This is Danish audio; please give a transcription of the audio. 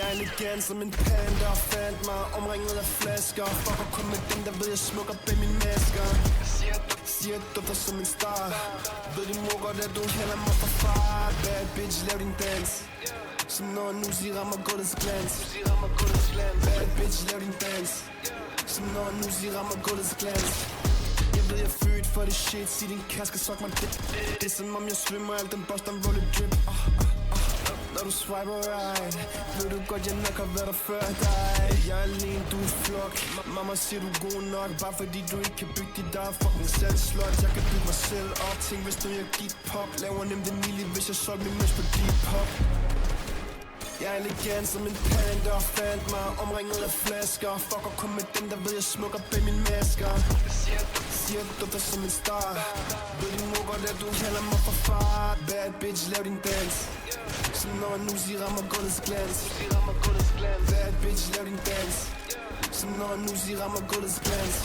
Jeg er elegant som en panda og fandt mig omringet af flasker. Fucker kun med dem, der ved jeg smukker bag mine masker. Siger dufter som en star. Ved din mor godt, at du hælder mig for far. Bad bitch, lav din dans. Som når en Uzi rammer gulvets glans. Bad bitch, lav din dans. Som når en Uzi rammer gulvets glans. Jeg ved, jeg er født for det shit. Sig din kære skal suck mig det. Det er som om jeg svømmer alt den boss, der roller drip. Når du swiper right, ved du godt, jeg nok har været der før dig. Jeg er alene, du er flok. Mamma siger, du er god nok. Bare fordi du ikke kan bygge dit der fucking selvslot. Jeg kan bygge mig selv op. Tænk, hvis nu jeg gik pop. Laver nemt en milli, hvis jeg solgte min møs på deep pop. Jeg er elegant som en panda og fandt mig omringet af flasker. Fucker kun med dem, der ved jeg smukker bag mine masker. Siger dufter som en star. Ved din mor godt, at du hælder mig for far. Bad bitch, lav din dans. Som når en Uzi rammer gulvets glans. Bad bitch, lav din dans. Som når en Uzi rammer gulvets glans.